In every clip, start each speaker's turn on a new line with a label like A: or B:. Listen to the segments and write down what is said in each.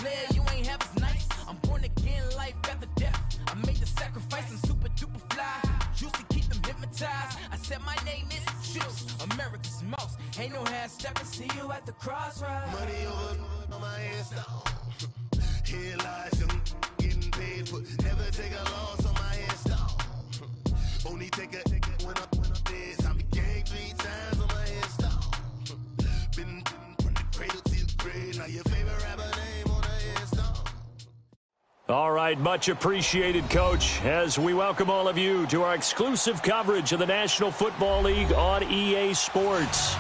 A: player, you ain't half as nice. I'm born again, life after death. I made the sacrifice, I'm super duper fly. Juicy, keep them hypnotized. I said my name is Juice, America's most. Ain't no half stepping, see you at the crossroads.
B: Money over on my headstone. Here lies young, getting paid for. Never take a loss on my headstone. Only take a when I'm dead. I be gang 3 times on my headstone. Been from the cradle to the grave. Now your favorite rapper name on the headstone.
C: All right, much appreciated, Coach, as we welcome all of you to our exclusive coverage of the National Football League on EA Sports.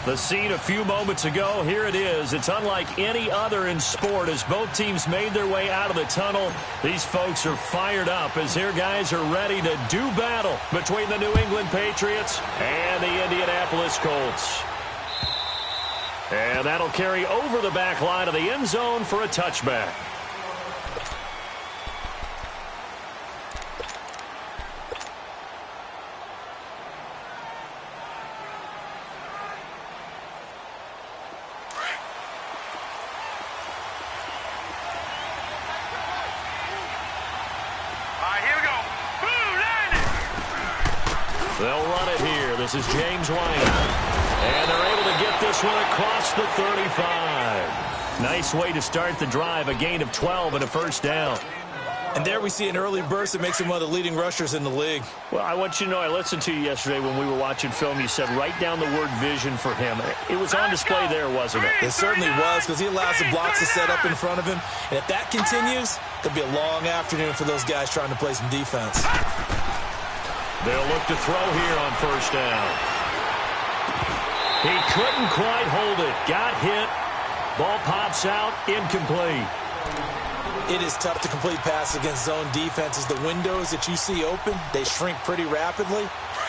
C: The scene a few moments ago, here it is. It's unlike any other in sport as both teams made their way out of the tunnel. These folks are fired up as their guys are ready to do battle between the New England Patriots and the Indianapolis Colts. And that'll carry over the back line of the end zone for a touchback. They'll run it here. This is James White. And they're able to get this one across the 35. Nice way to start the drive. A gain of 12 and a first down.
D: And there we see an early burst that makes him one of the leading rushers in the league.
C: Well, I want you to know, I listened to you yesterday when we were watching film. You said write down the word vision for him. It was on display there, wasn't it?
D: It certainly was, because he allows the blocks to set up in front of him. And if that continues, it'll be a long afternoon for those guys trying to play some defense.
C: They'll look to throw here on first down. He couldn't quite hold it. Got hit. Ball pops out. Incomplete.
D: It is tough to complete passes against zone defenses. The windows that you see open, they shrink pretty rapidly.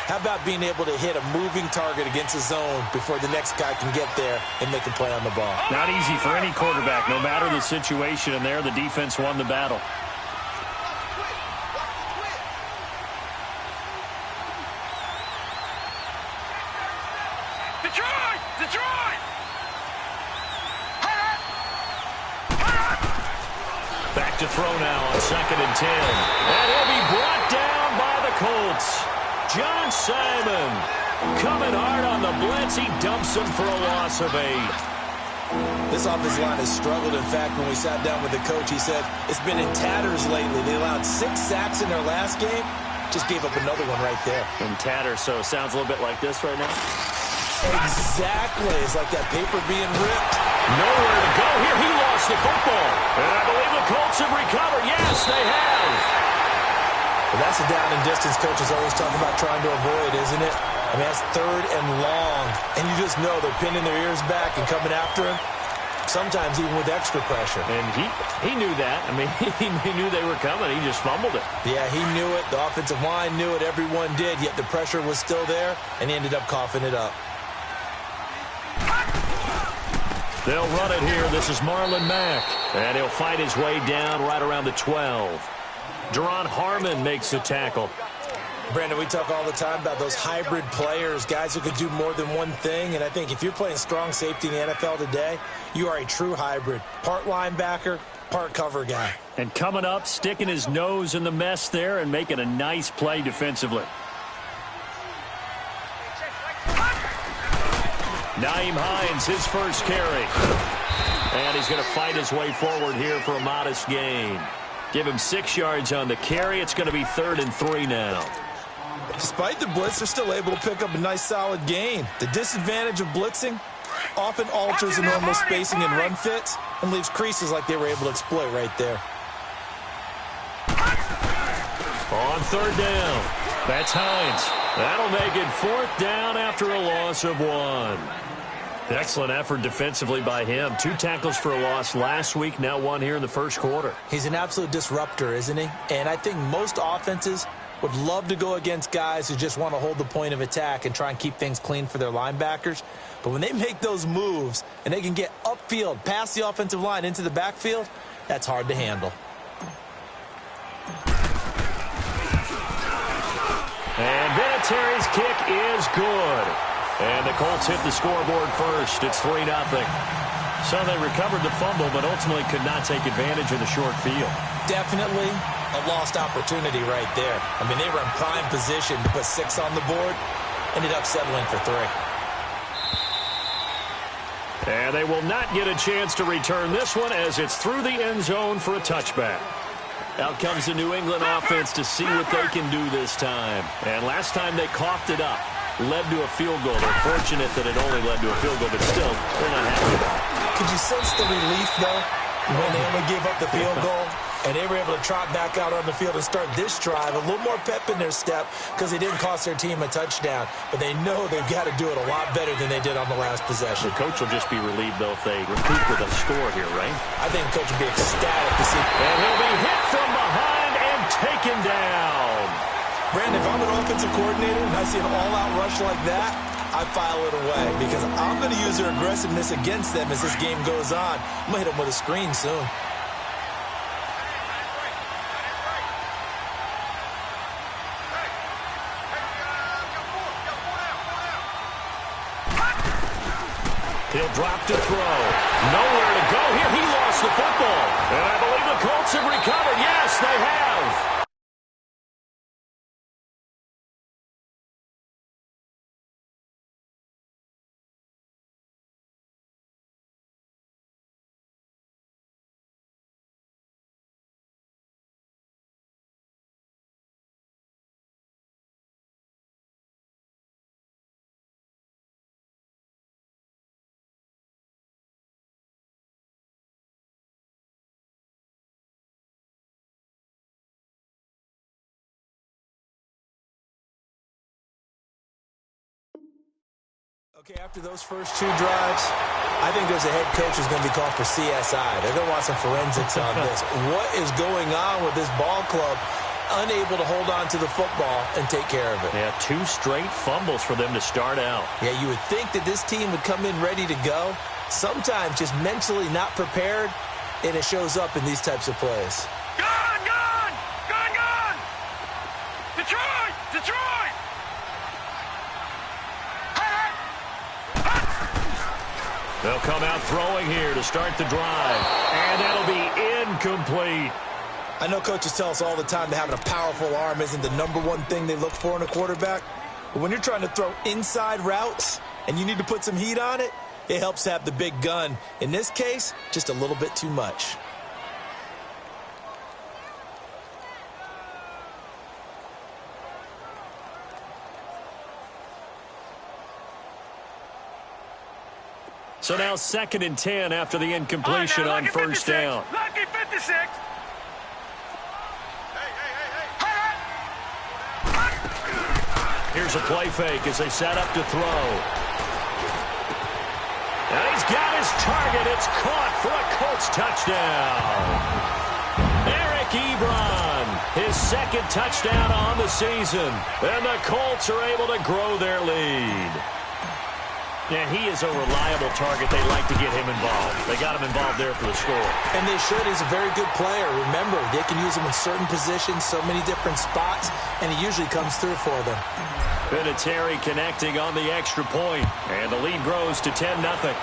D: How about being able to hit a moving target against a zone before the next guy can get there and make a play on the ball?
C: Not easy for any quarterback, no matter the situation. And there, the defense won the battle. Back to throw now on 2nd and 10. And he'll be brought down by the Colts. John Simon coming hard on the blitz. He dumps him for a loss of 8.
D: This offensive line has struggled. In fact, when we sat down with the coach, he said it's been in tatters lately. They allowed 6 sacks in their last game. Just gave up another one right there.
C: In tatters, so it sounds a little bit like this right now.
D: Exactly. It's like that paper being ripped.
C: Nowhere to go here. He lost the football. And I believe the Colts have recovered. Yes, they have.
D: But that's a down and distance coach is always talking about trying to avoid, isn't it? I mean, that's 3rd and long. And you just know they're pinning their ears back and coming after him, sometimes even with extra pressure.
C: And he knew that. I mean, he knew they were coming. He just fumbled it.
D: Yeah, he knew it. The offensive line knew it. Everyone did, yet the pressure was still there, and he ended up coughing it up.
C: They'll run it here. This is Marlon Mack. And he'll fight his way down right around the 12. Deron Harmon makes the tackle.
D: Brandon, we talk all the time about those hybrid players, guys who could do more than one thing. And I think if you're playing strong safety in the NFL today, you are a true hybrid. Part linebacker, part cover guy.
C: And coming up, sticking his nose in the mess there and making a nice play defensively. Nyheim Hines, his first carry. And he's going to fight his way forward here for a modest gain. Give him 6 yards on the carry. It's going to be 3rd and 3 now.
D: Despite the blitz, they're still able to pick up a nice solid gain. The disadvantage of blitzing often alters the normal spacing and run fits and leaves creases like they were able to exploit right there.
C: On 3rd down, that's Hines. That'll make it 4th down after a loss of 1. Excellent effort defensively by him. 2 tackles for a loss last week, now 1 here in the first quarter.
D: He's an absolute disruptor, isn't he? And I think most offenses would love to go against guys who just want to hold the point of attack and try and keep things clean for their linebackers. But when they make those moves and they can get upfield, past the offensive line into the backfield, that's hard to handle.
C: And Vinatieri's kick is good. And the Colts hit the scoreboard first. It's 3-0. So they recovered the fumble, but ultimately could not take advantage of the short field. Definitely
D: A lost opportunity right there. I mean, they were in prime position to put 6 on the board. Ended up settling for 3.
C: And they will not get a chance to return this one as it's through the end zone for a touchback. Out comes the New England offense to see what they can do this time. And last time they coughed it up. Led to a field goal. They're fortunate that it only led to a field goal, but still, they're not happy about it.
D: Could you sense the relief, though, when they only gave up the field goal? And they were able to trot back out on the field and start this drive. A little more pep in their step because they didn't cost their team a touchdown. But they know they've got to do it a lot better than they did on the last possession.
C: The coach will just be relieved, though, if they recoup with a score here, right?
D: I think the coach will be ecstatic to see.
C: And he'll be hit from behind and taken down.
D: Brandon, if I'm an offensive coordinator and I see an all-out rush like that, I file it away because I'm going to use their aggressiveness against them as this game goes on. I'm going to hit them with a screen soon.
C: He'll drop to throw. Nowhere to go here. He lost the football. And I believe the Colts have recovered. Yes, they have.
D: Okay, after those first 2 drives, I think there's a head coach who's going to be called for CSI. They're going to want some forensics on this. What is going on with this ball club? Unable to hold on to the football and take care of it.
C: Yeah, 2 straight fumbles for them to start out.
D: Yeah, you would think that this team would come in ready to go. Sometimes just mentally not prepared, and it shows up in these types of plays.
A: Gone, gone! Gone, gone! Detroit! Detroit!
C: They'll come out throwing here to start the drive. And that'll be incomplete.
D: I know coaches tell us all the time that having a powerful arm isn't the #1 thing they look for in a quarterback. But when you're trying to throw inside routes and you need to put some heat on it, it helps to have the big gun. In this case, just a little bit too much.
C: So now 2nd and 10 after the incompletion on first down.
A: Lucky 56.
C: Here's a play fake as they set up to throw. And he's got his target. It's caught for a Colts touchdown. Eric Ebron, his 2nd touchdown on the season. And the Colts are able to grow their lead. Yeah, he is a reliable target. They like to get him involved. They got him involved there for the score.
D: And they should. He's a very good player. Remember, they can use him in certain positions, so many different spots, and he usually comes through for them.
C: Vinatieri connecting on the extra point, and the lead grows to 10-0.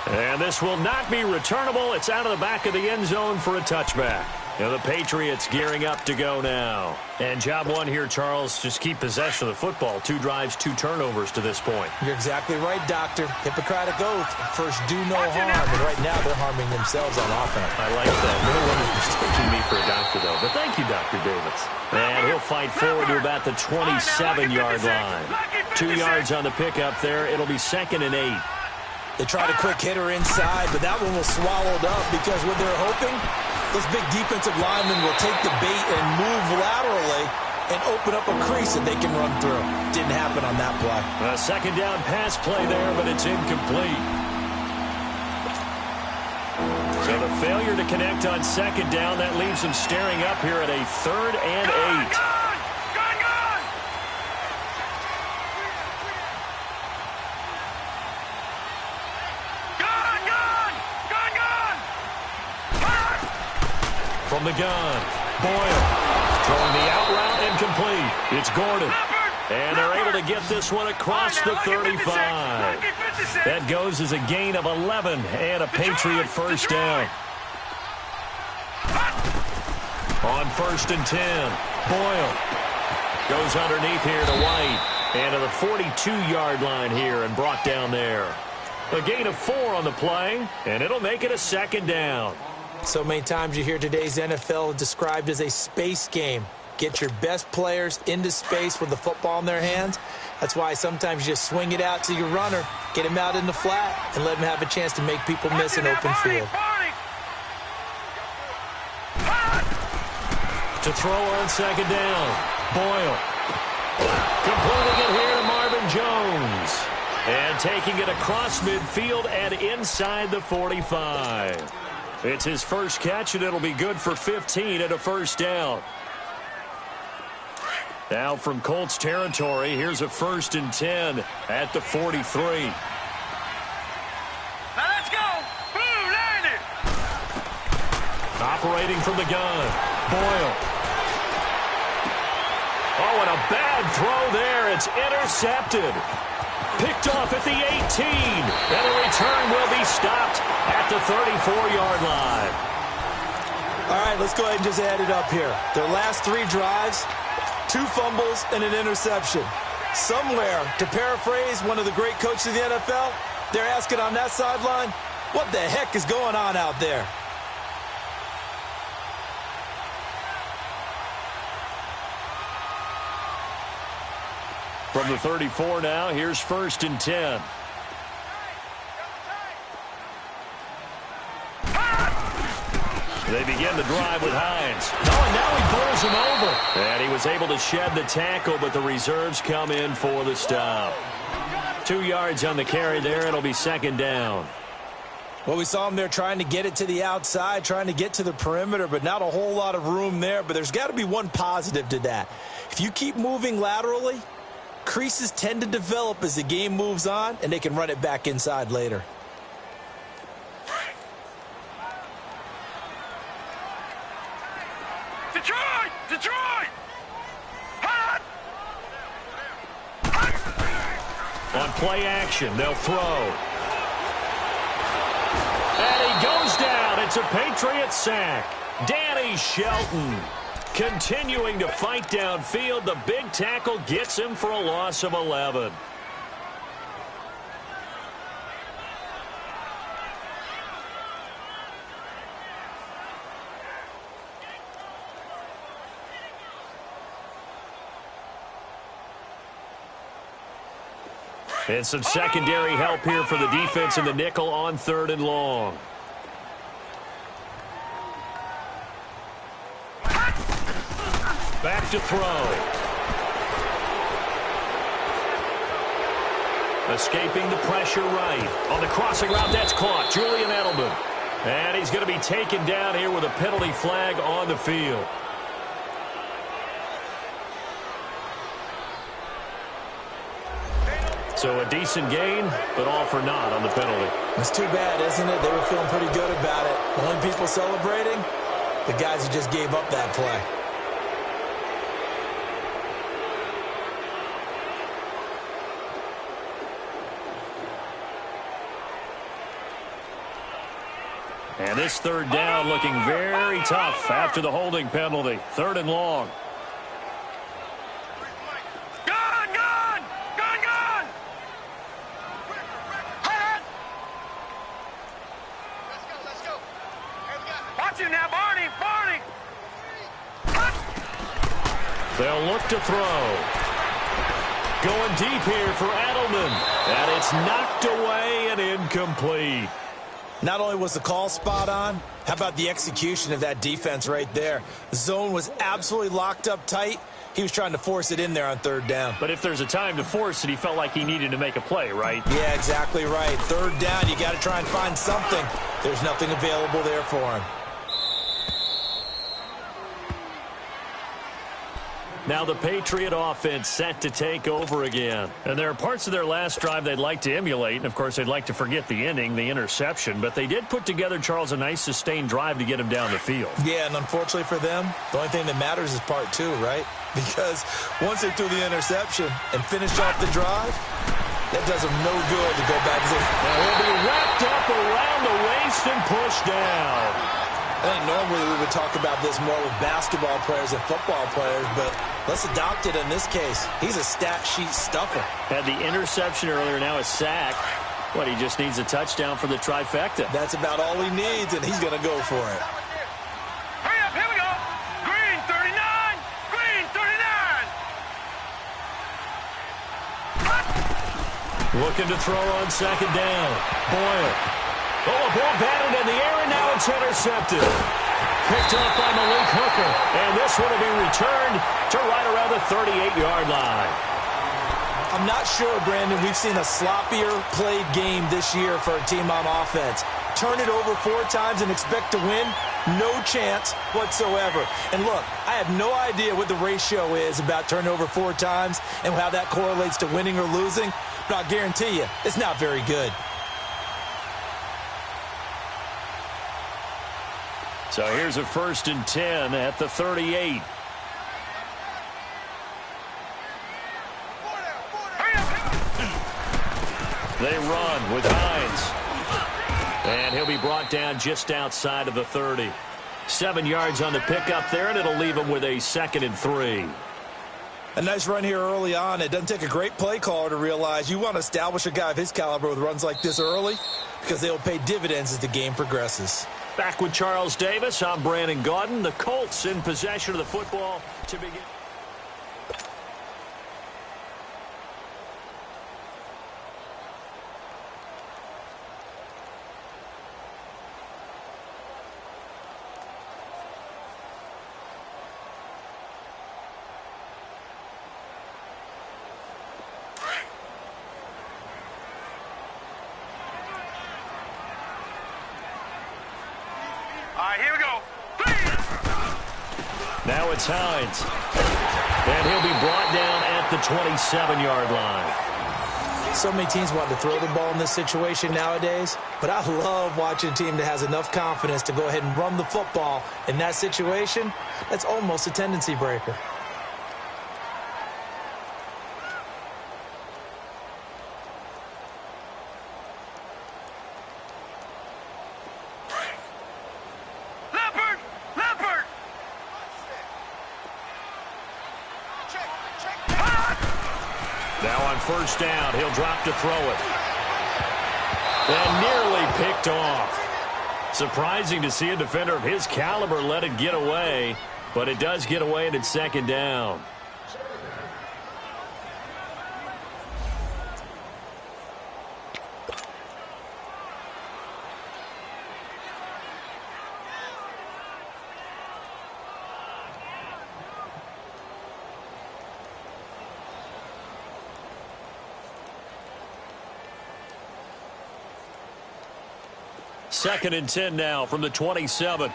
C: And this will not be returnable. It's out of the back of the end zone for a touchback. Now the Patriots gearing up to go now. And job 1 here, Charles, just keep possession of the football. 2 drives, 2 turnovers to this point.
D: You're exactly right, Doctor. Hippocratic oath. First, do no harm. And right now, they're harming themselves on offense.
C: I like that. No one is mistaking me for a doctor, though. But thank you, Dr. Davis. And he'll fight forward to about the 27-yard line. 2 yards on the pickup there. It'll be 2nd and 8.
D: They tried a quick hitter inside, but that one was swallowed up because what they're hoping, those big defensive linemen will take the bait and move laterally and open up a crease that they can run through. Didn't happen on that play.
C: A 2nd down pass play there, but it's incomplete. So the failure to connect on 2nd down, that leaves them staring up here at a 3rd and 8. From the gun, Boyle throwing the out route incomplete. It's Gordon. And they're able to get this one across the 35. That goes as a gain of 11 and a Patriot first down. On 1st and 10, Boyle goes underneath here to White. And to the 42-yard line here and brought down there. A gain of 4 on the play, and it'll make it a 2nd down.
D: So many times you hear today's NFL described as a space game. Get your best players into space with the football in their hands. That's why sometimes you just swing it out to your runner, get him out in the flat, and let him have a chance to make people miss an open field.
C: To throw on 2nd down, Boyle. Completing it here to Marvin Jones. And taking it across midfield and inside the 45. It's his first catch, and it'll be good for 15 and a first down. Now from Colts territory, here's a 1st and 10 at the 43.
A: Now let's go. Boom, landed.
C: Operating from the gun, Boyle. Oh, and a bad throw there. It's intercepted. Picked off at the 18. And a return will be stopped at the 34-yard line.
D: All right, let's go ahead and just add it up here. Their last 3 drives, 2 fumbles and an interception. Somewhere, to paraphrase one of the great coaches of the NFL, they're asking on that sideline, what the heck is going on out there?
C: From the 34 now, here's 1st and 10. They begin the drive with Hines. Oh, and now he pulls him over. And he was able to shed the tackle, but the reserves come in for the stop. 2 yards on the carry there. It'll be 2nd down.
D: Well, we saw him there trying to get it to the outside, trying to get to the perimeter, but not a whole lot of room there. But there's got to be one positive to that. If you keep moving laterally, creases tend to develop as the game moves on, and they can run it back inside later.
A: Detroit! Detroit! Hot!
C: On play action, they'll throw. And he goes down. It's a Patriot sack. Danny Shelton continuing to fight downfield. The big tackle gets him for a loss of 11. And some secondary help here for the defense in the nickel on 3rd and long. Back to throw. Escaping the pressure right. On the crossing route, that's caught. Julian Edelman. And he's going to be taken down here with a penalty flag on the field. So a decent gain, but all for naught on the penalty.
D: It's too bad, isn't it? They were feeling pretty good about it. The only people celebrating, the guys who just gave up that play.
C: And this 3rd down looking very tough after the holding penalty. 3rd and long. They'll look to throw. Going deep here for Edelman. And it's knocked away and incomplete.
D: Not only was the call spot on, how about the execution of that defense right there? The zone was absolutely locked up tight. He was trying to force it in there on 3rd down.
C: But if there's a time to force it, he felt like he needed to make a play, right?
D: Yeah, exactly right. 3rd down, you got to try and find something. There's nothing available there for him.
C: Now the Patriot offense set to take over again. And there are parts of their last drive they'd like to emulate. And, of course, they'd like to forget the inning, the interception. But they did put together, Charles, a nice sustained drive to get him down the field.
D: Yeah, and unfortunately for them, the only thing that matters is part 2, right? Because once they threw the interception and finished off the drive, That does him no good to go back and say,
C: now he'll be wrapped up around the waist and pushed down.
D: I think normally we would talk about this more with basketball players and football players, but let's adopt it in this case. He's a stat sheet stuffer.
C: Had the interception earlier, now a sack. What, he just needs a touchdown for the trifecta.
D: That's about all he needs, and he's going to go for it.
E: Hurry up, here we go. Green 39, green 39.
C: Looking to throw on second down. Boyle. Oh, a ball batted in the air, and now it's intercepted. Picked up by Malik Hooker, and this one will be returned to right around the 38-yard line.
D: I'm not sure, Brandon, we've seen a sloppier played game this year for a team on offense. Turn it over 4 times and expect to win? No chance whatsoever. And look, I have no idea what the ratio is about turning over 4 times and how that correlates to winning or losing, but I'll guarantee you, it's not very good.
C: So here's a 1st and 10 at the 38. They run with Hines. And he'll be brought down just outside of the 30. 7 yards on the pickup there, and it'll leave him with a 2nd and 3.
D: A nice run here early on. It doesn't take a great play caller to realize you want to establish a guy of his caliber with runs like this early because they'll pay dividends as the game progresses.
C: Back with Charles Davis, I'm Brandon Gaudin. The Colts in possession of the football to begin.
E: Here we go.
C: Now it's Hines. And he'll be brought down at the 27-yard line.
D: So many teams want to throw the ball in this situation nowadays, but I love watching a team that has enough confidence to go ahead and run the football. In that situation, that's almost a tendency breaker.
C: Now on 1st down, he'll drop to throw it. And nearly picked off. Surprising to see a defender of his caliber let it get away, but it does get away and it's 2nd down. Second and 10 now from the 27.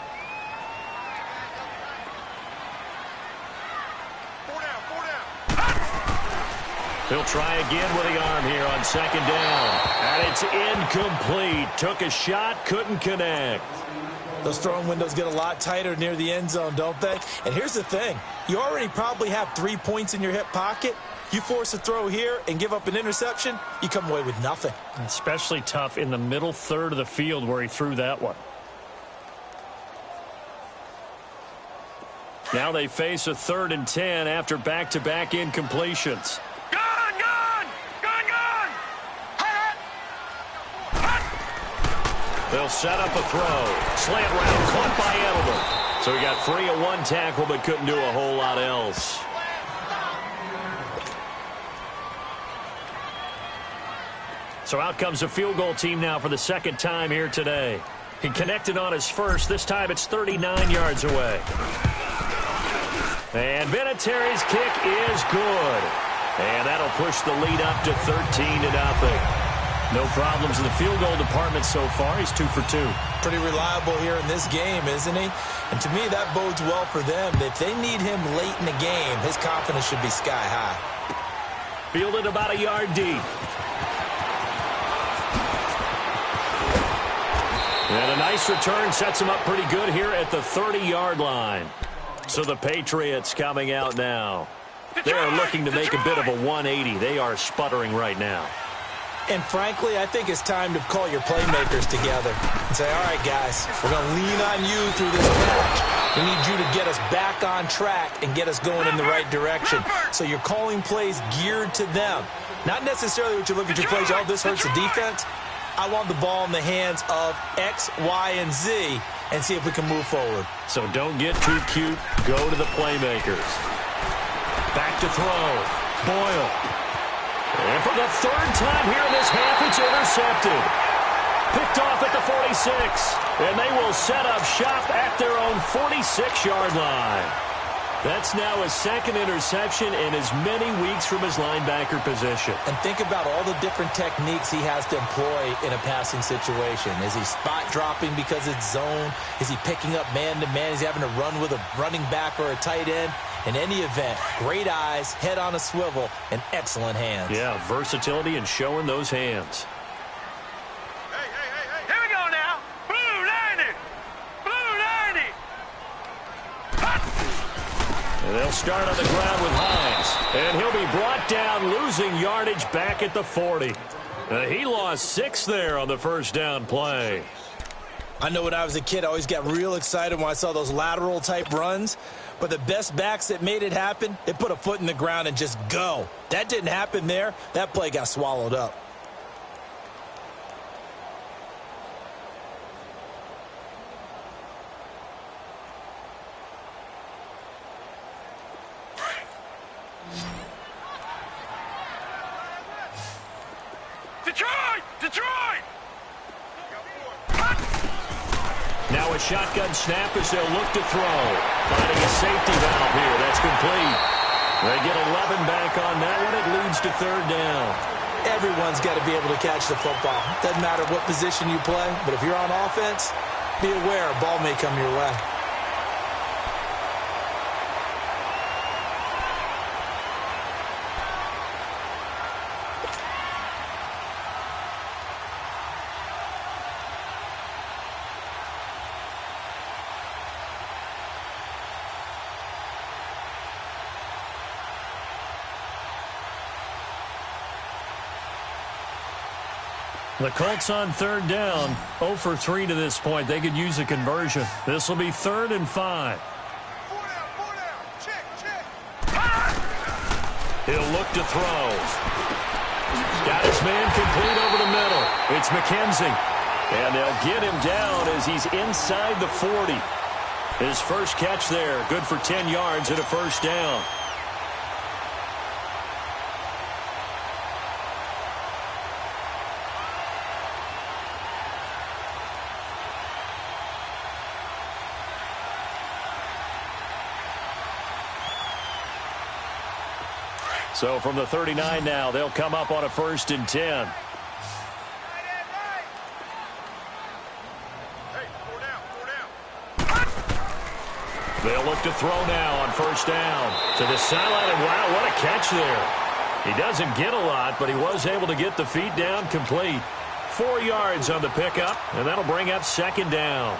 C: He'll try again with the arm here on 2nd down. And it's incomplete. Took a shot, couldn't connect.
D: Those throwing windows get a lot tighter near the end zone, don't they? And here's the thing. You already probably have 3 points in your hip pocket. You force a throw here and give up an interception, you come away with nothing.
C: Especially tough in the middle third of the field where he threw that one. Now they face a 3rd and 10 after back-to-back incompletions. They'll set up a throw. Slant route caught by Edelman. So he got free of 1 tackle but couldn't do a whole lot else. So out comes a field goal team now for the 2nd time here today. He connected on his first. This time it's 39 yards away. And Vinatieri's kick is good. And that'll push the lead up to 13-0. No problems in the field goal department so far. He's 2 for 2.
D: Pretty reliable here in this game, isn't he? And to me, that bodes well for them. If they need him late in the game, his confidence should be sky high.
C: Fielded about a yard deep. And a nice return sets him up pretty good here at the 30-yard line. So the Patriots coming out now. They are looking to make a bit of a 180. They are sputtering right now.
D: And frankly, I think it's time to call your playmakers together and say, all right, guys, we're going to lean on you through this match. We need you to get us back on track and get us going in the right direction. So you're calling plays geared to them. Not necessarily what you look at your plays, oh, this hurts the defense. I want the ball in the hands of X, Y, and Z and see if we can move forward.
C: So don't get too cute. Go to the playmakers. Back to throw. Boyle. And for the third time here in this half, it's intercepted. Picked off at the 46. And they will set up shop at their own 46-yard line. That's now his second interception in as many weeks from his linebacker position.
D: And think about all the different techniques he has to employ in a passing situation. Is he spot dropping because it's zone? Is he picking up man-to-man? Is he having to run with a running back or a tight end? In any event, great eyes, head on a swivel, and excellent hands.
C: Yeah, versatility and showing those hands.
E: Here we go now. Blue 90. Blue 90.
C: And they'll start on the ground with Hines. And he'll be brought down, losing yardage back at the 40. He lost 6 there on the first down play.
D: I know when I was a kid, I always got real excited when I saw those lateral-type runs. But the best backs that made it happen, they put a foot in the ground and just go. That didn't happen there. That play got swallowed up.
E: Detroit! Detroit!
C: Now a shotgun snap as they'll look to throw. Finding a safety valve here. That's complete. They get 11 back on that one. It leads to third down.
D: Everyone's got to be able to catch the football. Doesn't matter what position you play, but if you're on offense, be aware a ball may come your way.
C: The Colts on third down, 0 for 3 to this point. They could use a conversion. This will be 3rd and 5.
E: Check.
C: He'll look to throw. Got his man complete over the middle. It's McKenzie. And they'll get him down as he's inside the 40. His first catch there, good for 10 yards and a first down. So from the 39 now, they'll come up on a 1st and 10. They'll look to throw now on 1st down. To the sideline, and wow, what a catch there. He doesn't get a lot, but he was able to get the feet down complete. 4 yards on the pickup, and that'll bring up 2nd down.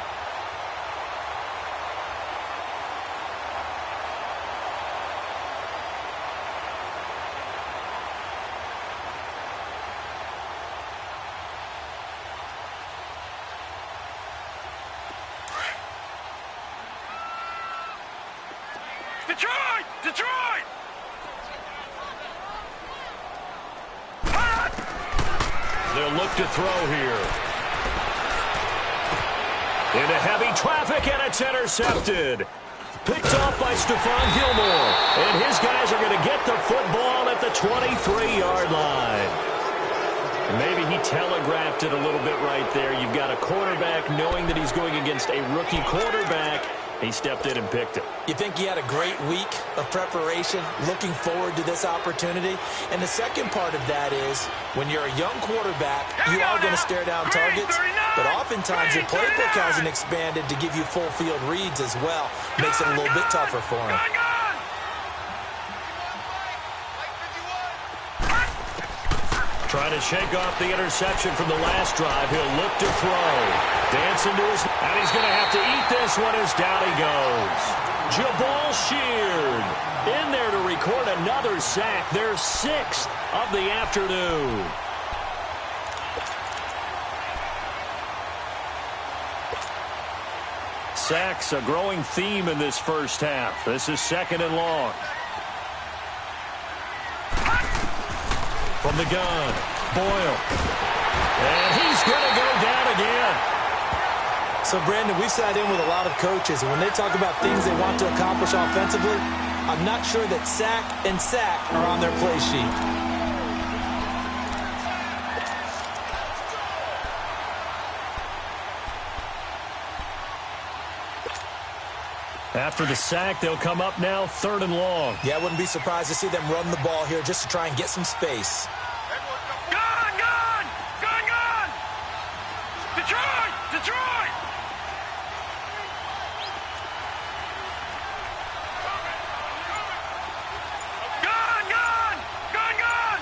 E: Detroit!
C: They'll look to throw here. Into heavy traffic, and it's intercepted. Picked off by Stephon Gilmore. And his guys are going to get the football at the 23-yard line. Maybe he telegraphed it a little bit right there. You've got a quarterback knowing that he's going against a rookie quarterback. He stepped in and picked it.
D: You think he had a great week of preparation, looking forward to this opportunity? And the second part of that is, when you're a young quarterback, you are going to stare down targets, but oftentimes your playbook hasn't expanded to give you full field reads as well. Makes it a little bit tougher for him.
C: Trying to shake off the interception from the last drive. He'll look to throw. Dancing to his... And he's going to have to eat this one as down he goes. Jabal Sheard in there to record another sack. Their 6th of the afternoon. sacks a growing theme in this first half. This is 2nd and long. From the gun, Boyle. And he's going to go down again.
D: So, Brandon, we've sat in with a lot of coaches, and when they talk about things they want to accomplish offensively, I'm not sure that sack and sack are on their play sheet.
C: After the sack, they'll come up now 3rd and long.
D: Yeah, I wouldn't be surprised to see them run the ball here just to try and get some space.
E: Gun! Gun! Gun! Gun! Detroit! Detroit! Gun! Gun! Gun! Gun!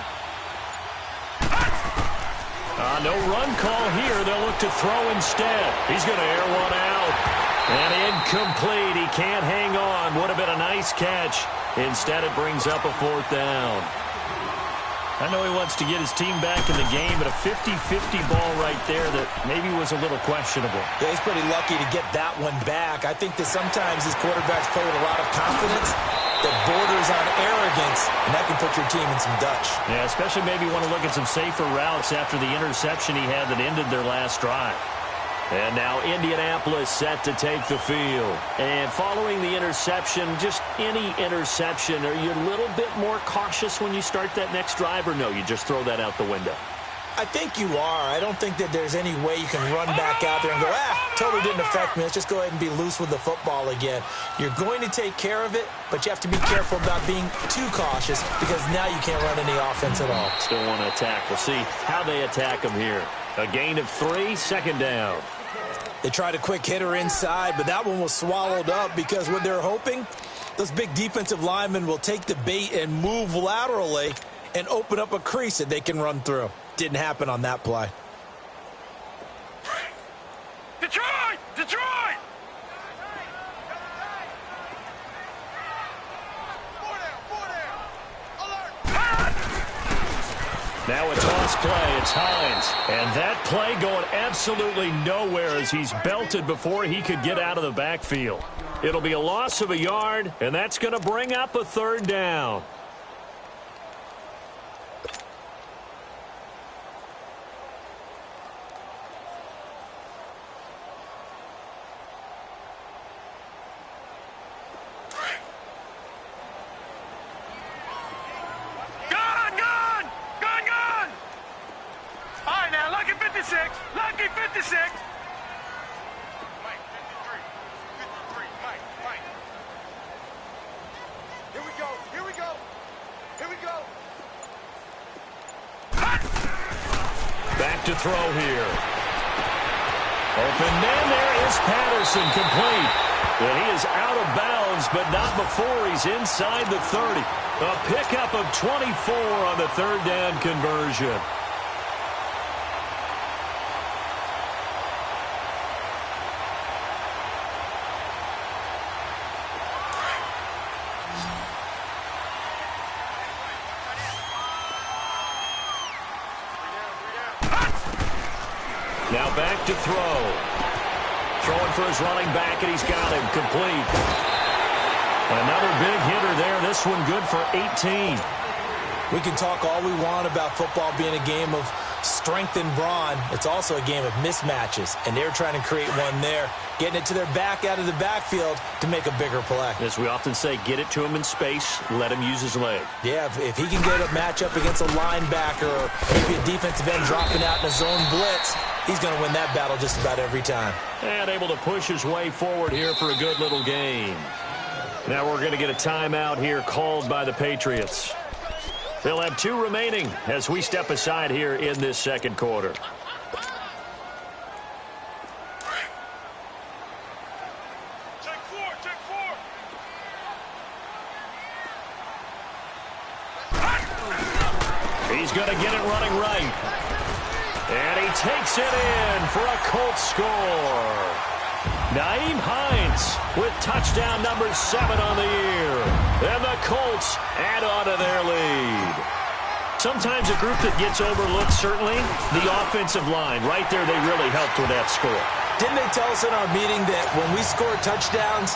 C: No run call here. They'll look to throw instead. He's going to air one out. And incomplete. He can't hang on. Would have been a nice catch. Instead, it brings up a 4th down. I know he wants to get his team back in the game, but a 50-50 ball right there that maybe was a little questionable.
D: Yeah, he's pretty lucky to get that one back. I think that sometimes his quarterbacks play with a lot of confidence that borders on arrogance, and that can put your team in some Dutch.
C: Yeah, especially maybe want to look at some safer routes after the interception he had that ended their last drive. And now Indianapolis set to take the field. And following the interception, just any interception, are you a little bit more cautious when you start that next drive, or no, you just throw that out the window?
D: I think you are. I don't think that there's any way you can run back out there and go, totally didn't affect me. Let's just go ahead and be loose with the football again. You're going to take care of it, but you have to be careful about being too cautious because now you can't run any offense at all.
C: Still want to attack. We'll see how they attack him here. A gain of 3, 2nd down.
D: They tried a quick hitter inside, but that one was swallowed up because what they're hoping, those big defensive linemen will take the bait and move laterally and open up a crease that they can run through. Didn't happen on that play.
E: Detroit! Detroit!
C: Now a toss play. It's Hines. And that play going absolutely nowhere as he's belted before he could get out of the backfield. It'll be a loss of a yard, and that's going to bring up a 3rd down.
E: Lucky 56.
F: Mike, 53. 53. Mike. Here we go. Here we go. Here we go.
C: Back to throw here. Open man, there is Patterson, complete. And he is out of bounds, but not before he's inside the 30. A pickup of 24 on the 3rd down conversion. Now back to throw. Throwing for his running back, and he's got him complete. Another big hitter there. This one good for 18.
D: We can talk all we want about football being a game of strength and brawn. It's also a game of mismatches, and they're trying to create one there, getting it to their back out of the backfield to make a bigger play.
C: As we often say, get it to him in space, let him use his leg.
D: Yeah, if he can get a matchup against a linebacker or maybe a defensive end dropping out in a zone blitz, he's going to win that battle just about every time.
C: And able to push his way forward here for a good little gain. Now we're going to get a timeout here called by the Patriots. They'll have 2 remaining as we step aside here in this 2nd quarter.
F: Check 4. Check 4.
C: He's going to get it running right. And he takes it in for a Colts score. Nyheim Hines with touchdown number 7 on the year. And the Colts add on to their lead. Sometimes a group that gets overlooked, certainly, the offensive line. Right there, they really helped with that score.
D: Didn't they tell us in our meeting that when we score touchdowns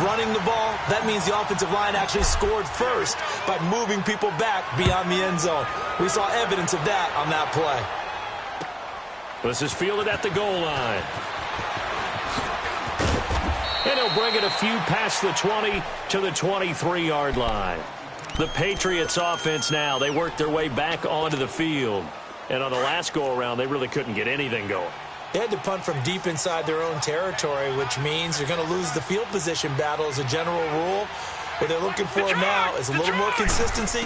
D: running the ball, that means the offensive line actually scored first by moving people back beyond the end zone? We saw evidence of that on that play.
C: This is fielded at the goal line. And he'll bring it a few past the 20 to the 23-yard line. The Patriots offense now, they work their way back onto the field. And on the last go-around, they really couldn't get anything going.
D: They had to punt from deep inside their own territory, which means you're going to lose the field position battle as a general rule. What they're looking for now is a little more consistency,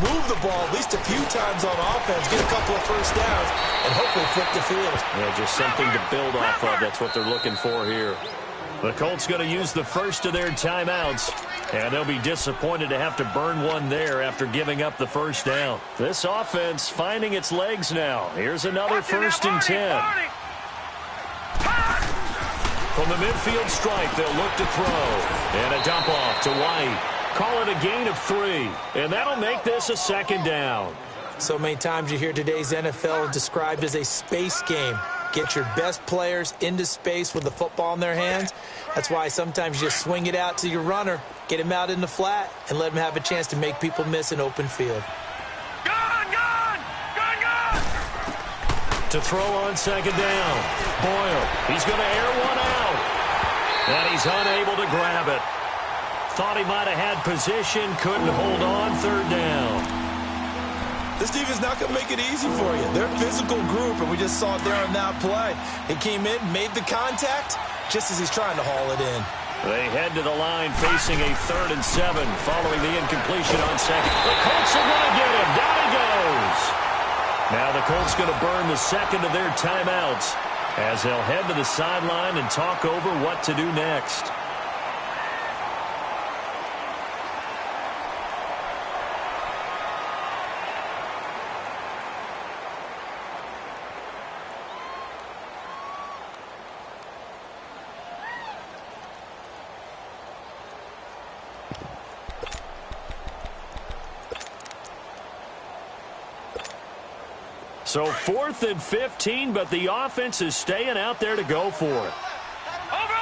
D: move the ball at least a few times on offense, get a couple of first downs, and hopefully flip the field.
C: Yeah, just something to build off of. That's what they're looking for here. The Colts going to use the first of their timeouts, and they'll be disappointed to have to burn one there after giving up the first down. This offense finding its legs now. Here's another 1st and 10. From the midfield stripe, they'll look to throw. And a dump off to White. Call it a gain of 3, and that'll make this a 2nd down.
D: So many times you hear today's NFL described as a space game. Get your best players into space with the football in their hands. That's why sometimes you just swing it out to your runner, get him out in the flat, and let him have a chance to make people miss an open field.
C: To throw on 2nd down. Boyle, he's going to air one out. And he's unable to grab it. Thought he might have had position, couldn't hold on. 3rd down.
D: This defense not going to make it easy for you. They're a physical group, and we just saw it there on that play. He came in, made the contact, just as he's trying to haul it in.
C: They head to the line facing a 3rd and 7 following the incompletion on 2nd. The Colts are going to get him. Down he goes. Now the Colts going to burn the 2nd of their timeouts as they'll head to the sideline and talk over what to do next. So 4th and 15, but the offense is staying out there to go for it.
E: Over!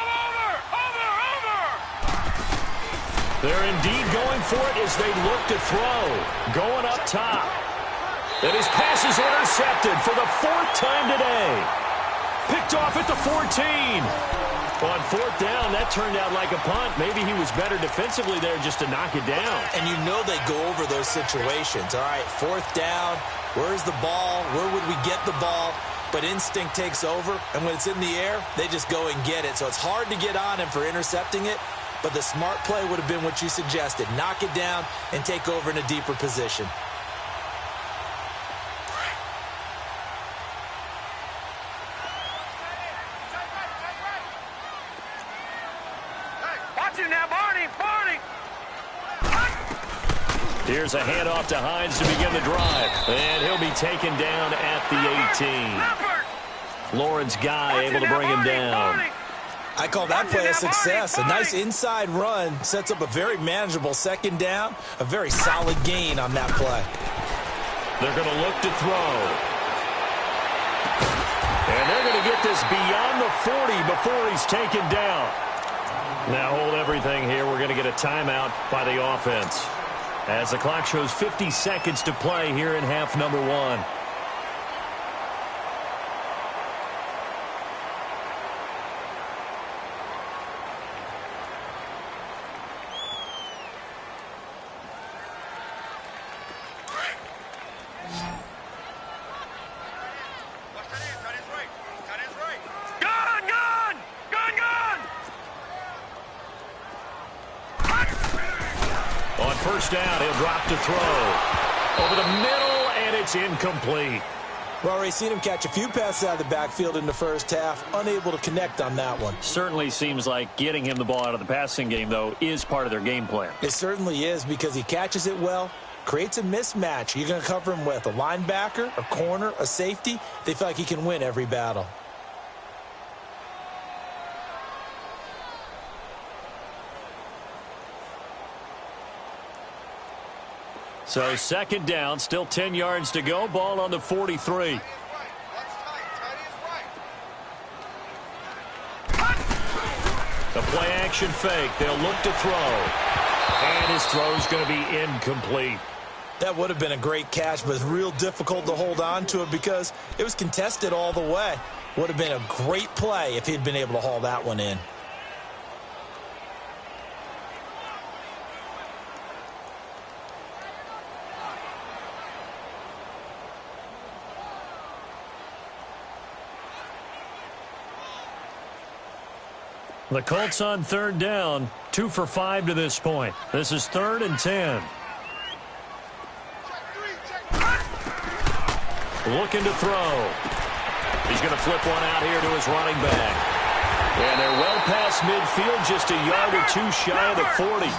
C: They're indeed going for it as they look to throw. Going up top. And his pass is intercepted for the 4th time today. Picked off at the 14. On 4th down, that turned out like a punt. Maybe he was better defensively there just to knock it down.
D: And you know they go over those situations. All right, 4th down. Where's the ball? Where would we get the ball? But instinct takes over, and when it's in the air, they just go and get it. So it's hard to get on him for intercepting it, but the smart play would have been what you suggested. Knock it down and take over in a deeper position.
E: Watch him now, Barney!
C: Here's a handoff to Hines to begin the drive. And he'll be taken down at the 18. Lawrence Guy able to bring him down.
D: I call that play a success. A nice inside run sets up a very manageable 2nd down. A very solid gain on that play.
C: They're going to look to throw. And they're going to get this beyond the 40 before he's taken down. Now hold everything here. We're going to get a timeout by the offense, as the clock shows 50 seconds to play here in half number 1. On 1st down, he'll drop to throw. Over the middle, and it's incomplete.
D: We've already seen him catch a few passes out of the backfield in the 1st half. Unable to connect on that one.
C: Certainly seems like getting him the ball out of the passing game, though, is part of their game plan.
D: It certainly is, because he catches it well, creates a mismatch. You're going to cover him with a linebacker, a corner, a safety. They feel like he can win every battle.
C: So 2nd down, still 10 yards to go. Ball on the 43. The play action fake. They'll look to throw. And his throw's going to be incomplete.
D: That would have been a great catch, but it's real difficult to hold on to it because it was contested all the way. Would have been a great play if he'd been able to haul that one in.
C: The Colts on third down, 2 for 5 to this point. This is 3rd and 10. Looking to throw. He's going to flip one out here to his running back. And they're well past midfield, just a yard or two shy of the 40.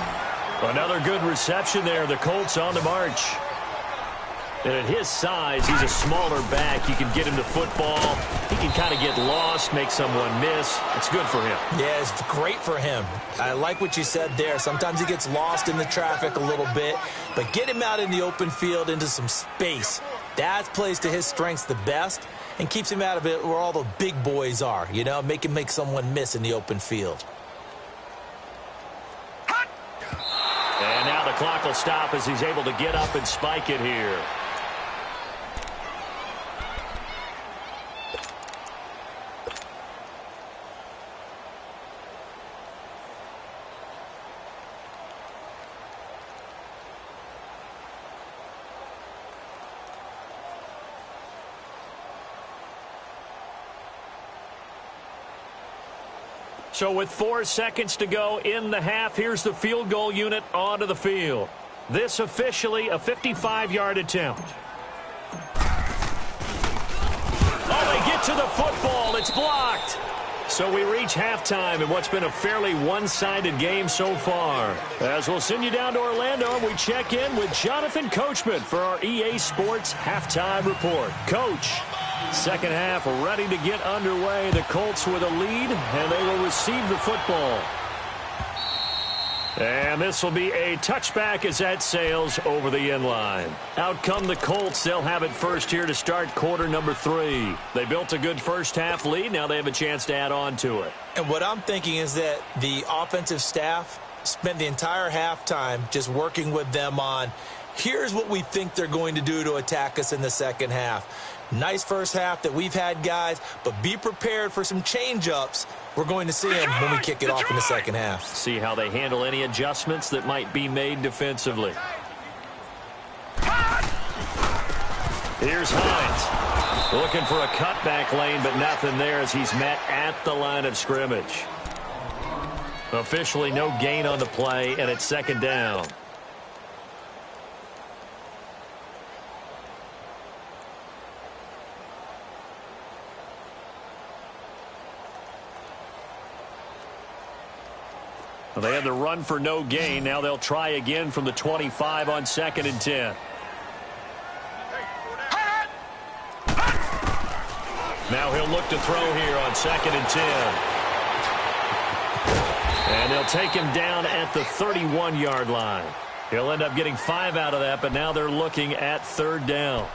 C: Another good reception there. The Colts on the march. And at his size, he's a smaller back. You can get him to football. He can kind of get lost, make someone miss. It's good for him.
D: Yeah, it's great for him. I like what you said there. Sometimes he gets lost in the traffic a little bit, but get him out in the open field into some space. That plays to his strengths the best and keeps him out of it where all the big boys are, you know, make him make someone miss in the open field.
C: And now the clock will stop as he's able to get up and spike it here. So with 4 seconds to go in the half, here's the field goal unit onto the field. This officially a 55-yard attempt. Oh, they get to the football. It's blocked. So we reach halftime in what's been a fairly one-sided game so far. As we'll send you down to Orlando, we check in with Jonathan Coachman for our EA Sports Halftime Report. Coach. Second half ready to get underway. The Colts with a lead, and they will receive the football. And this will be a touchback as that sails over the end line. Out come the Colts. They'll have it first here to start quarter number 3. They built a good first half lead. Now they have a chance to add on to it.
D: And what I'm thinking is that the offensive staff spent the entire halftime just working with them on, here's what we think they're going to do to attack us in the second half. Nice first half that we've had, guys, but be prepared for some change-ups. We're going to see them when we kick it off in the second half.
C: See how they handle any adjustments that might be made defensively. Here's Hines. Looking for a cutback lane, but nothing there as he's met at the line of scrimmage. Officially no gain on the play, and it's second down. Well, they had the run for no gain. Now they'll try again from the 25 on 2nd and 10. Now he'll look to throw here on 2nd and 10. And they'll take him down at the 31-yard line. He'll end up getting 5 out of that, but now they're looking at 3rd down.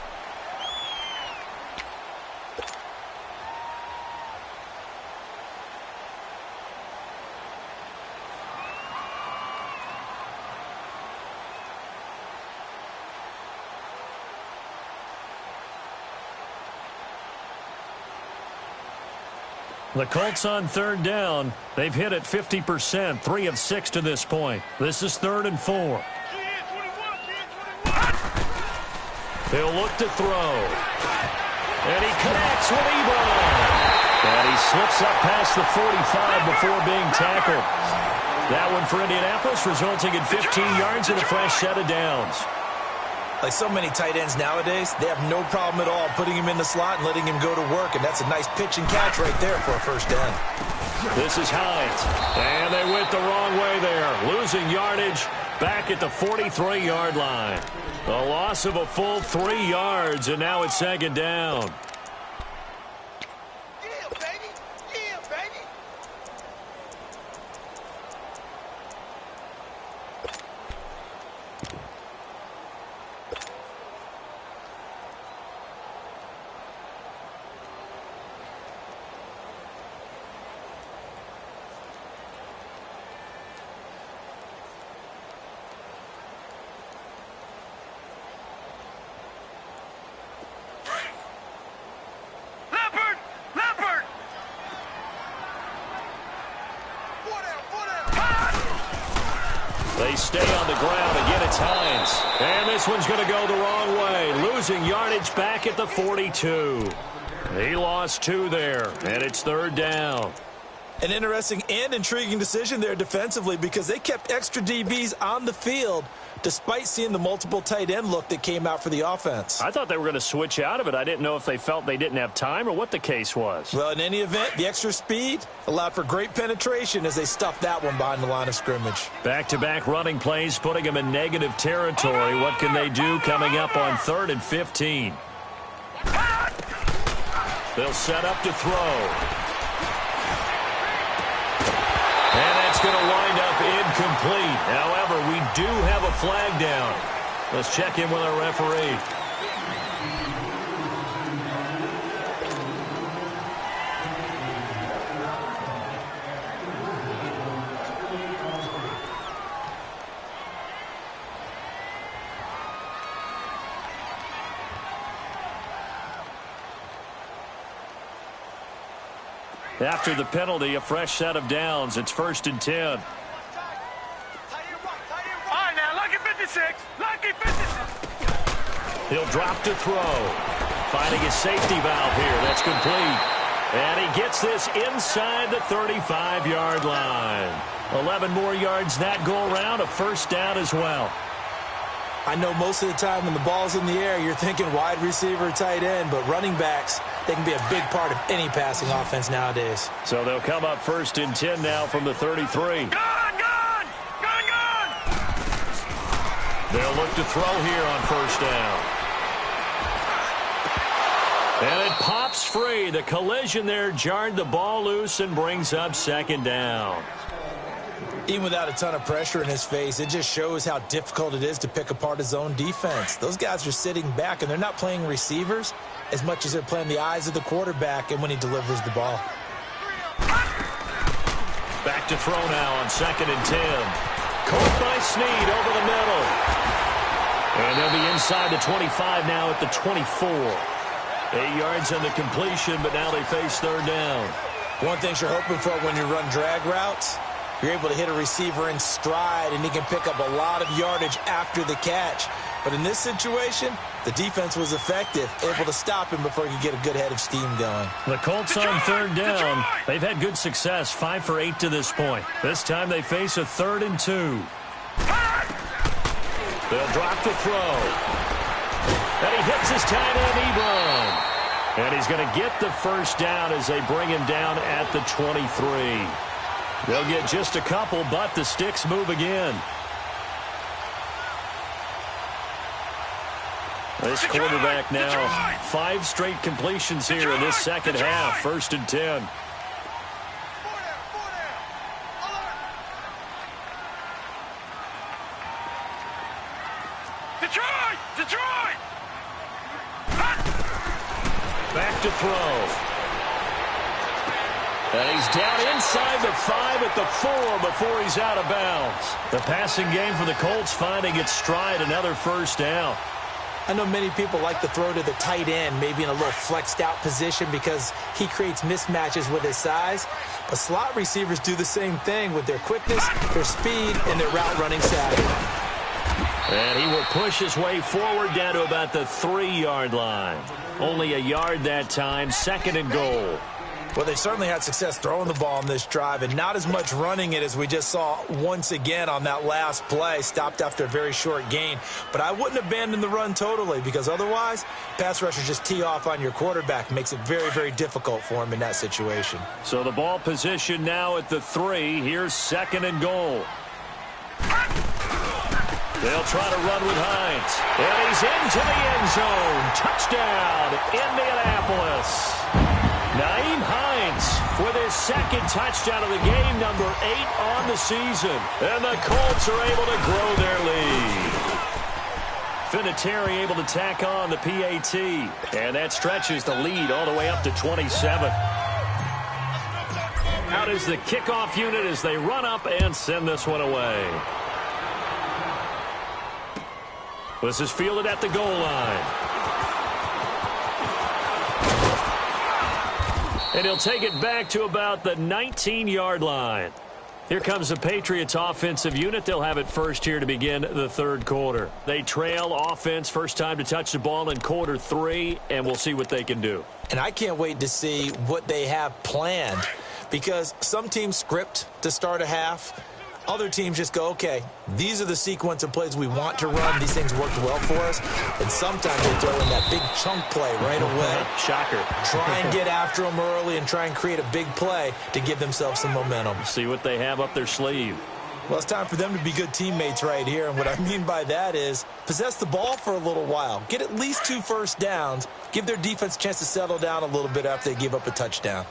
C: The Colts on 3rd down. They've hit it 50%, 3 of 6 to this point. This is 3rd and 4. He'll look to throw. And he connects with Ebron. And he slips up past the 45 before being tackled. That one for Indianapolis, resulting in 15 yards and a fresh set of downs.
D: Like so many tight ends nowadays, they have no problem at all putting him in the slot and letting him go to work, and that's a nice pitch and catch right there for a first down.
C: This is Hines, and they went the wrong way there, losing yardage back at the 43-yard line. A loss of a full 3 yards, and now it's second down. They stay on the ground. Again, it's Hines. And this one's going to go the wrong way. Losing yardage back at the 42. He lost 2 there, and it's 3rd down.
D: An interesting and intriguing decision there defensively because they kept extra DBs on the field despite seeing the multiple tight end look that came out for the offense.
C: I thought they were going to switch out of it. I didn't know if they felt they didn't have time or what the case was.
D: Well, in any event, the extra speed allowed for great penetration as they stuffed that one behind the line of scrimmage.
C: Back-to-back running plays putting them in negative territory. What can they do coming up on 3rd and 15? They'll set up to throw. And that's going to wind up incomplete. However, we do have a flag down. Let's check in with our referee. After the penalty, a fresh set of downs. It's 1st and 10.
E: All right, now, lucky 56. Lucky 56.
C: He'll drop to throw. Finding his safety valve here. That's complete. And he gets this inside the 35-yard line. 11 more yards that go around. A 1st down as well.
D: I know most of the time when the ball's in the air, you're thinking wide receiver, tight end, but running backs, they can be a big part of any passing offense nowadays.
C: So they'll come up 1st and 10 now from the 33.
E: Gun!
C: They'll look to throw here on 1st down. And it pops free. The collision there jarred the ball loose and brings up 2nd down.
D: Even without a ton of pressure in his face, it just shows how difficult it is to pick apart his own defense. Those guys are sitting back, and they're not playing receivers as much as they're playing the eyes of the quarterback and when he delivers the ball.
C: Back to throw now on 2nd and 10. Caught by Snead over the middle. And they'll be inside the 25 now at the 24. 8 yards on the completion, but now they face 3rd down.
D: One thing you're hoping for when you run drag routes, you're able to hit a receiver in stride, and he can pick up a lot of yardage after the catch. But in this situation, the defense was effective, able to stop him before he could get a good head of steam going.
C: The Colts on 3rd down. They've had good success, 5 for 8 to this point. This time they face a 3rd and 2. They'll drop to throw. And he hits his tight end, Ebron. And he's going to get the 1st down as they bring him down at the 23. They'll get just a couple, but the sticks move again. This quarterback now, 5 straight completions here in this 2nd half. 1st and 10.
E: Detroit!
C: Back to throw. And he's down inside the 5 at the 4 before he's out of bounds. The passing game for the Colts finding its stride, another 1st down.
D: I know many people like to throw to the tight end, maybe in a little flexed out position because he creates mismatches with his size. But slot receivers do the same thing with their quickness, their speed, and their route running savvy.
C: And he will push his way forward down to about the 3-yard line. Only a yard that time, 2nd and goal.
D: Well, they certainly had success throwing the ball on this drive and not as much running it as we just saw once again on that last play, stopped after a very short gain. But I wouldn't abandon the run totally because otherwise, pass rushers just tee off on your quarterback. Makes it very, very difficult for him in that situation.
C: So the ball position now at the 3. Here's 2nd and goal. They'll try to run with Hines. And he's into the end zone. Touchdown, Indianapolis. Nyheim Hines with his 2nd touchdown of the game, number 8 on the season. And the Colts are able to grow their lead. Vinatieri able to tack on the PAT. And that stretches the lead all the way up to 27. Out is the kickoff unit as they run up and send this one away. This is fielded at the goal line. And he'll take it back to about the 19-yard line. Here comes the Patriots offensive unit. They'll have it first here to begin the third quarter. They trail offense, first time to touch the ball in quarter 3, and we'll see what they can do.
D: And I can't wait to see what they have planned, because some teams script to start a half. Other teams just go, okay, these are the sequence of plays we want to run. These things worked well for us. And sometimes they throw in that big chunk play right away.
C: Shocker.
D: Try and get after them early and try and create a big play to give themselves some momentum.
C: See what they have up their sleeve.
D: Well, it's time for them to be good teammates right here. And what I mean by that is possess the ball for a little while. Get at least 2 first downs. Give their defense a chance to settle down a little bit after they give up a touchdown.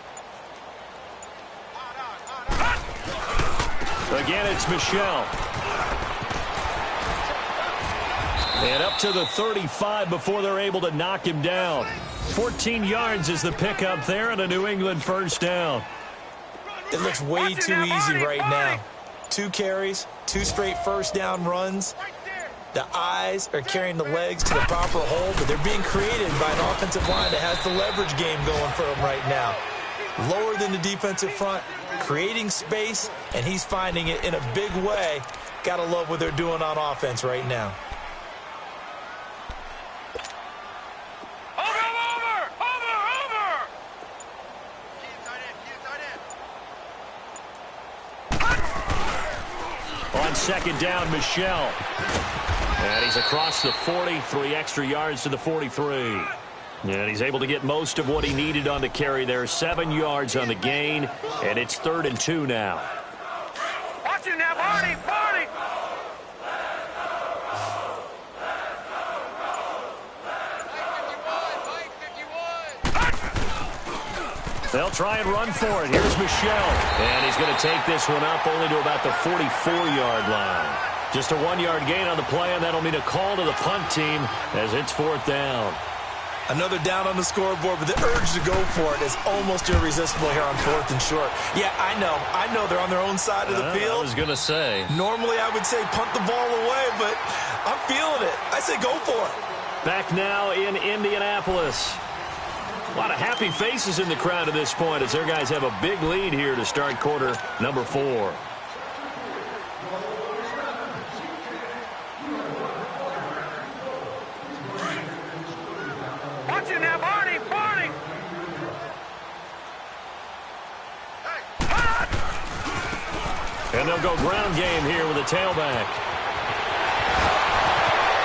C: Again, it's Michel. And up to the 35 before they're able to knock him down. 14 yards is the pickup there and a New England first down.
D: It looks way too easy right now. 2 carries, 2 straight first down runs. The eyes are carrying the legs to the proper hole, but they're being created by an offensive line that has the leverage game going for them right now. Lower than the defensive front, creating space, and he's finding it in a big way. Gotta love what they're doing on offense right now.
C: On second down, Michel. And he's across the 40, 3 extra yards to the 43. And he's able to get most of what he needed on the carry there. 7 yards on the gain, and it's 3rd and 2 now.
E: Watch it now, Barney! Barney!
C: They'll try and run for it. Here's Michel. And he's going to take this one up only to about the 44-yard line. Just a 1-yard gain on the play, and that'll mean a call to the punt team as it's 4th down.
D: Another down on the scoreboard, but the urge to go for it is almost irresistible here on 4th and short. Yeah, I know they're on their own side of the field.
C: I was going to say.
D: Normally I would say punt the ball away, but I'm feeling it. I say go for it.
C: Back now in Indianapolis. A lot of happy faces in the crowd at this point as their guys have a big lead here to start quarter number 4.
E: Watch it now, Barney! Barney!
C: And they'll go ground game here with a tailback.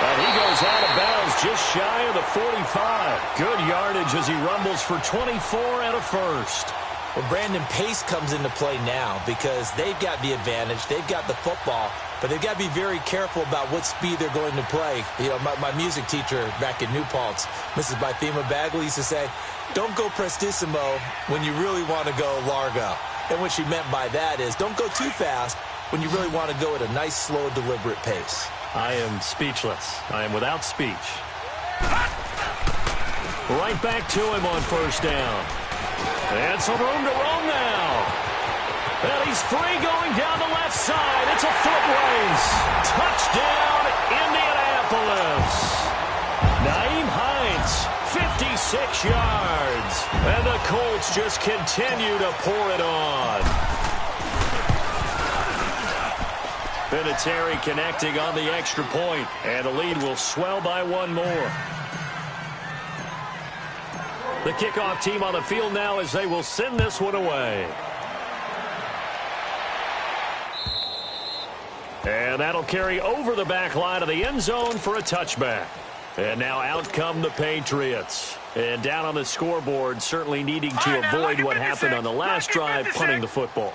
C: And he goes out of bounds just shy of the 45. Good yardage as he rumbles for 24 and a first.
D: Well, Brandon, pace comes into play now because they've got the advantage. They've got the football, but they've got to be very careful about what speed they're going to play. You know, my music teacher back in New Paltz, Mrs. Bythema Bagley, used to say, don't go prestissimo when you really want to go largo. And what she meant by that is don't go too fast when you really want to go at a nice, slow, deliberate pace.
C: I am speechless. I am without speech. Right back to him on first down. And some room to roam now. And he's free going down the left side. It's a foot race. Touchdown, Indianapolis. Nyheim Hines, 56 yards. And the Colts just continue to pour it on. Vinatieri connecting on the extra point, and the lead will swell by 1 more. The kickoff team on the field now as they will send this one away. And that'll carry over the back line of the end zone for a touchback. And now out come the Patriots. And down on the scoreboard, certainly needing to avoid what happened on the last drive, punting the football.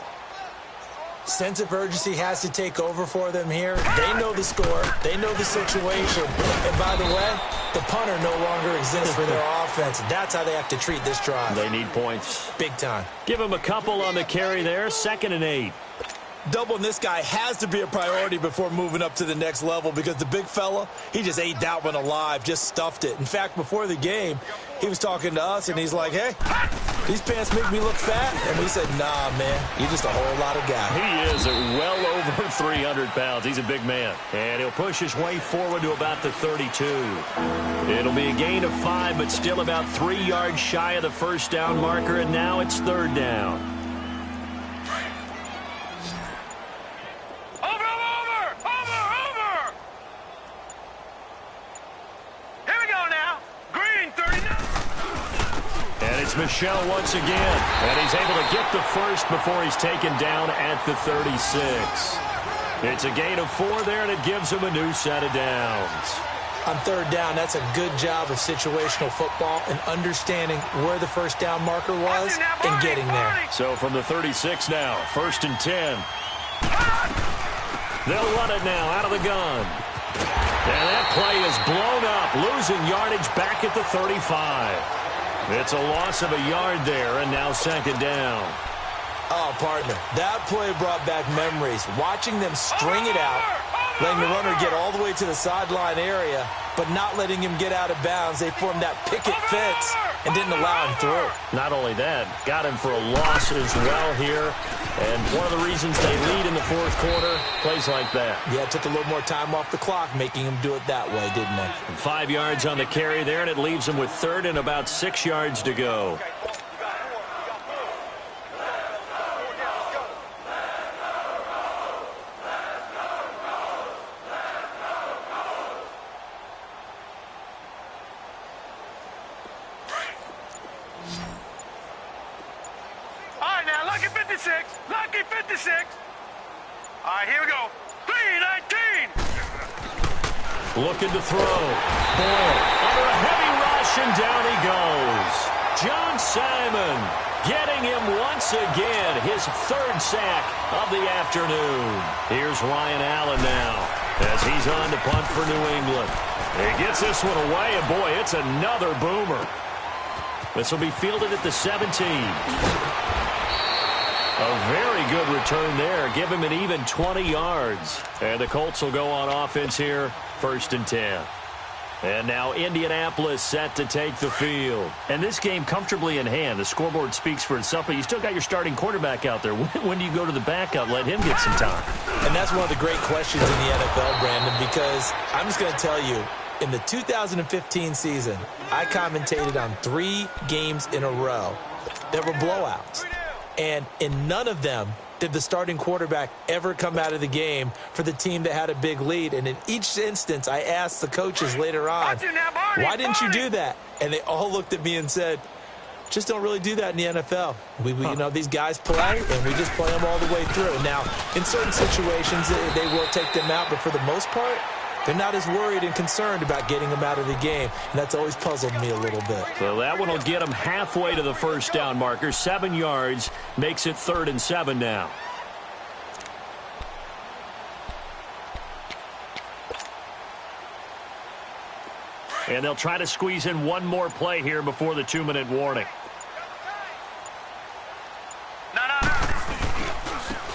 D: Sense of urgency has to take over for them here. They know the score. They know the situation. And by the way, the punter no longer exists for their offense. That's how they have to treat this drive.
C: They need points.
D: Big time.
C: Give them a couple on the carry there. 2nd and 8.
D: Doubling this guy has to be a priority before moving up to the next level because the big fella, he just ate that one alive, just stuffed it. In fact, before the game, he was talking to us, and he's like, hey, these pants make me look fat. And we said, nah, man, you're just a whole lot of guy.
C: He is well over 300 pounds. He's a big man. And he'll push his way forward to about the 32. It'll be a gain of 5, but still about 3 yards shy of the first down marker, and now it's 3rd down. It's Michel once again, and he's able to get the first before he's taken down at the 36. It's a gain of 4 there, and it gives him a new set of downs.
D: On third down, that's a good job of situational football and understanding where the first down marker was and getting there.
C: So from the 36 now, 1st and 10. They'll run it now out of the gun. And that play is blown up, losing yardage back at the 35. It's a loss of a yard there, and now 2nd down.
D: Oh, partner, that play brought back memories. Watching them string it out, letting the runner get all the way to the sideline area, but not letting him get out of bounds. They formed that picket fence and didn't allow him through.
C: Not only that, got him for a loss as well here. And one of the reasons they lead in the 4th quarter, plays like that.
D: Yeah, it took a little more time off the clock, making him do it that way, didn't it?
C: 5 yards on the carry there, and it leaves him with 3rd and about 6 yards to go.
F: Lucky 56. All right, here we go. 3-19.
C: Looking to throw. Boyle under a heavy rush, and down he goes. John Simon getting him once again, his 3rd sack of the afternoon. Here's Ryan Allen now as he's on to punt for New England. He gets this one away, and boy, it's another boomer. This will be fielded at the 17. A very good return there. Give him an even 20 yards. And the Colts will go on offense here, 1st and 10. And now Indianapolis set to take the field. And this game comfortably in hand. The scoreboard speaks for itself, but you still got your starting quarterback out there. When do you go to the backup, let him get some time?
D: And that's one of the great questions in the NFL, Brandon, because I'm just going to tell you, in the 2015 season, I commentated on 3 games in a row that were blowouts. And in none of them did the starting quarterback ever come out of the game for the team that had a big lead. And in each instance, I asked the coaches later on, why didn't you do that? And they all looked at me and said, just don't really do that in the NFL. We you know, these guys play, and we just play them all the way through. Now, in certain situations, they will take them out, but for the most part, they're not as worried and concerned about getting them out of the game, and that's always puzzled me a little bit.
C: So that one will get them halfway to the 1st down marker. 7 yards makes it 3rd and 7 now. And they'll try to squeeze in one more play here before the 2-minute warning.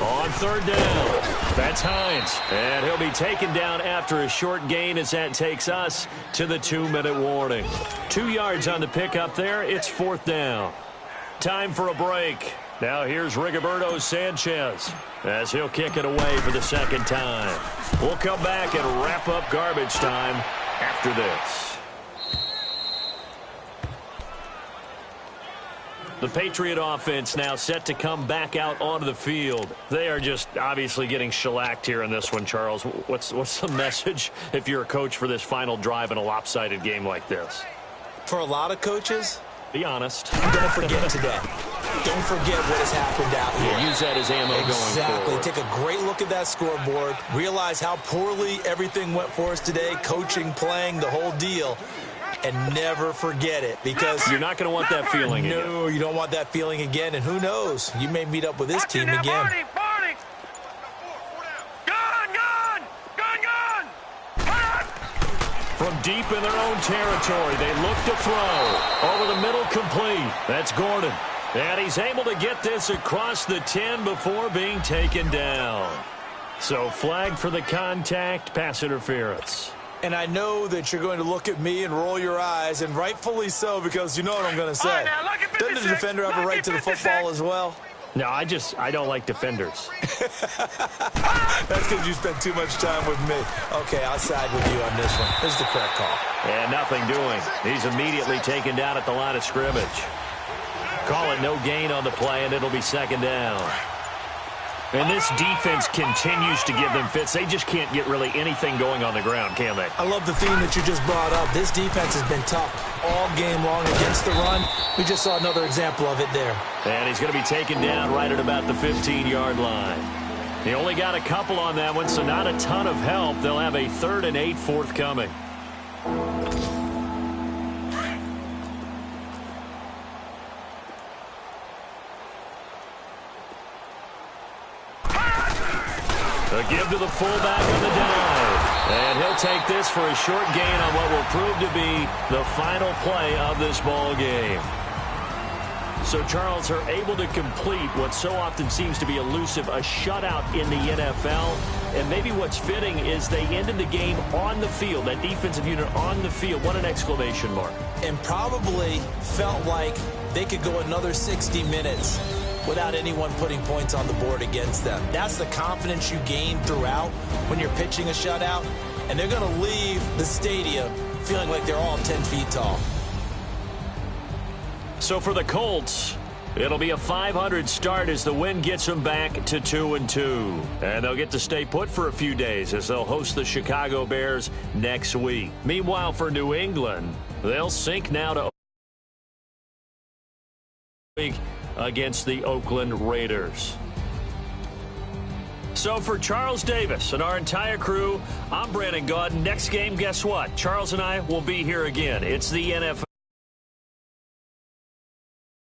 C: On 3rd down, that's Hines. And he'll be taken down after a short gain as that takes us to the 2-minute warning. 2 yards on the pickup there. It's 4th down. Time for a break. Now here's Rigoberto Sanchez as he'll kick it away for the 2nd time. We'll come back and wrap up garbage time after this. The Patriot offense now set to come back out onto the field. They are just obviously getting shellacked here in this one, Charles. What's the message if you're a coach for this final drive in a lopsided game like this?
D: For a lot of coaches,
C: be honest.
D: I'm going to forget today. Don't forget what has happened out here.
C: Yeah, use that as ammo going forward.
D: Take a great look at that scoreboard. Realize how poorly everything went for us today. Coaching, playing, the whole deal. And never forget it, because
C: you're not going to want that feeling again.
D: No, you don't want that feeling again. And who knows? You may meet up with this team again.
C: From deep in their own territory, they look to throw. Over the middle, complete. That's Gordon. And he's able to get this across the 10 before being taken down. So flag for the contact, pass interference.
D: And I know that you're going to look at me and roll your eyes, and rightfully so, because you know what I'm going to say. Doesn't the defender have a right to the football as well?
C: No, I don't like defenders.
D: That's because you spent too much time with me. Okay, I'll side with you on this one. This is the correct call.
C: And nothing doing. He's immediately taken down at the line of scrimmage. Call it no gain on the play, and it'll be 2nd down. And this defense continues to give them fits. They just can't get really anything going on the ground, can they?
D: I love the theme that you just brought up. This defense has been tough all game long against the run. We just saw another example of it there.
C: And he's going to be taken down right at about the 15-yard line. He only got a couple on that one, so not a ton of help. They'll have a 3rd and 8 forthcoming. A give to the fullback on the dive. And he'll take this for a short gain on what will prove to be the final play of this ball game. So Charles are able to complete what so often seems to be elusive, a shutout in the NFL. And maybe what's fitting is they ended the game on the field, that defensive unit on the field. What an exclamation mark.
D: And probably felt like they could go another 60 minutes without anyone putting points on the board against them. That's the confidence you gain throughout when you're pitching a shutout. And they're going to leave the stadium feeling like they're all 10 feet tall.
C: So for the Colts, it'll be a 500 start as the win gets them back to 2-2. And they'll get to stay put for a few days as they'll host the Chicago Bears next week. Meanwhile, for New England, they'll sink now to week against the Oakland Raiders. So for Charles Davis and our entire crew, I'm Brandon Gaudin. Next game, guess what? Charles and I will be here again. It's the NFL.